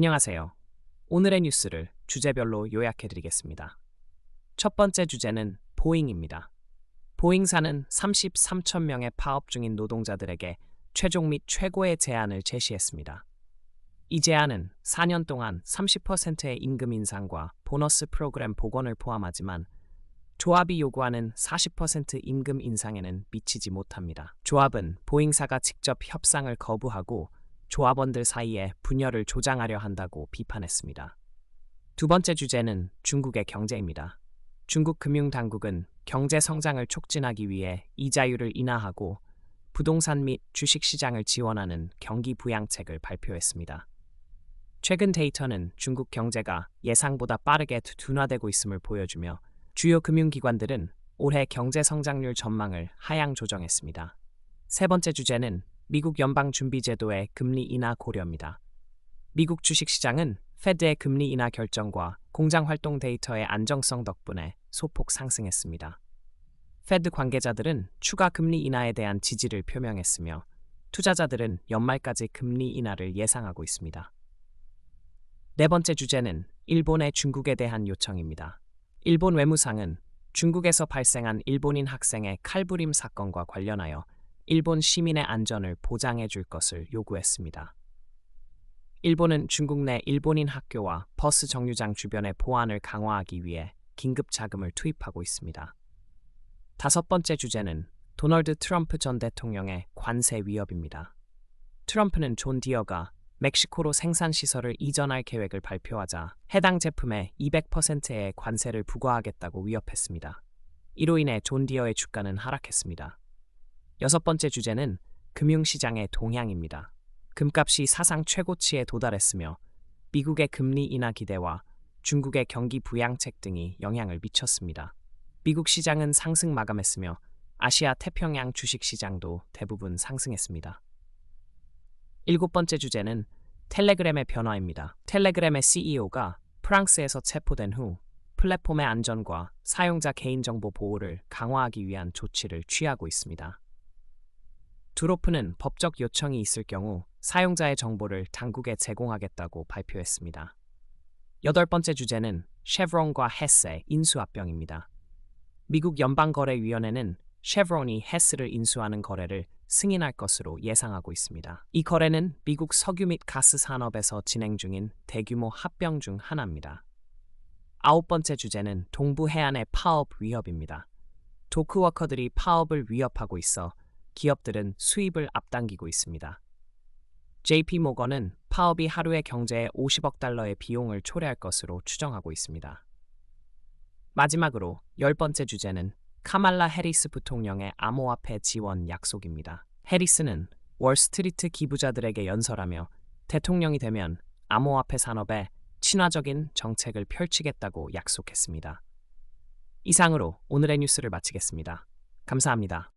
안녕하세요. 오늘의 뉴스를 주제별로 요약해드리겠습니다. 첫 번째 주제는 보잉입니다. 보잉사는 33천 명의 파업 중인 노동자들에게 최종 및 최고의 제안을 제시했습니다. 이 제안은 4년 동안 30%의 임금 인상과 보너스 프로그램 복원을 포함하지만 조합이 요구하는 40% 임금 인상에는 미치지 못합니다. 조합은 보잉사가 직접 협상을 거부하고 조합원들 사이에 분열을 조장하려 한다고 비판했습니다. 두 번째 주제는 중국의 경제입니다. 중국 금융당국은 경제 성장을 촉진하기 위해 이자율을 인하하고 부동산 및 주식시장을 지원하는 경기 부양책을 발표했습니다. 최근 데이터는 중국 경제가 예상보다 빠르게 둔화되고 있음을 보여주며 주요 금융기관들은 올해 경제 성장률 전망을 하향 조정했습니다. 세 번째 주제는 미국 연방준비제도의 금리 인하 고려입니다. 미국 주식시장은 페드의 금리 인하 결정과 공장활동 데이터의 안정성 덕분에 소폭 상승했습니다. 페드 관계자들은 추가 금리 인하에 대한 지지를 표명했으며 투자자들은 연말까지 금리 인하를 예상하고 있습니다. 네 번째 주제는 일본의 중국에 대한 요청입니다. 일본 외무상은 중국에서 발생한 일본인 학생의 칼부림 사건과 관련하여 일본 시민의 안전을 보장해 줄 것을 요구했습니다. 일본은 중국 내 일본인 학교와 버스 정류장 주변의 보안을 강화하기 위해 긴급 자금을 투입하고 있습니다. 다섯 번째 주제는 도널드 트럼프 전 대통령의 관세 위협입니다. 트럼프는 존 디어가 멕시코로 생산시설을 이전할 계획을 발표하자 해당 제품에 200%의 관세를 부과하겠다고 위협했습니다. 이로 인해 존 디어의 주가는 하락했습니다. 여섯 번째 주제는 금융시장의 동향입니다. 금값이 사상 최고치에 도달했으며 미국의 금리 인하 기대와 중국의 경기 부양책 등이 영향을 미쳤습니다. 미국 시장은 상승 마감했으며 아시아 태평양 주식시장도 대부분 상승했습니다. 일곱 번째 주제는 텔레그램의 변화입니다. 텔레그램의 CEO가 프랑스에서 체포된 후 플랫폼의 안전과 사용자 개인정보 보호를 강화하기 위한 조치를 취하고 있습니다. 두로프는 법적 요청이 있을 경우 사용자의 정보를 당국에 제공하겠다고 발표했습니다. 여덟 번째 주제는 쉐브론과 헤스의 인수합병입니다. 미국 연방거래위원회는 쉐브론이 헤스를 인수하는 거래를 승인할 것으로 예상하고 있습니다. 이 거래는 미국 석유 및 가스 산업에서 진행 중인 대규모 합병 중 하나입니다. 아홉 번째 주제는 동부 해안의 파업 위협입니다. 도크워커들이 파업을 위협하고 있어 기업들은 수입을 앞당기고 있습니다. JP 모건은 파업이 하루의 경제에 50억 달러의 비용을 초래할 것으로 추정하고 있습니다. 마지막으로 열 번째 주제는 카말라 해리스 부통령의 암호화폐 지원 약속입니다. 해리스는 월스트리트 기부자들에게 연설하며 대통령이 되면 암호화폐 산업에 친화적인 정책을 펼치겠다고 약속했습니다. 이상으로 오늘의 뉴스를 마치겠습니다. 감사합니다.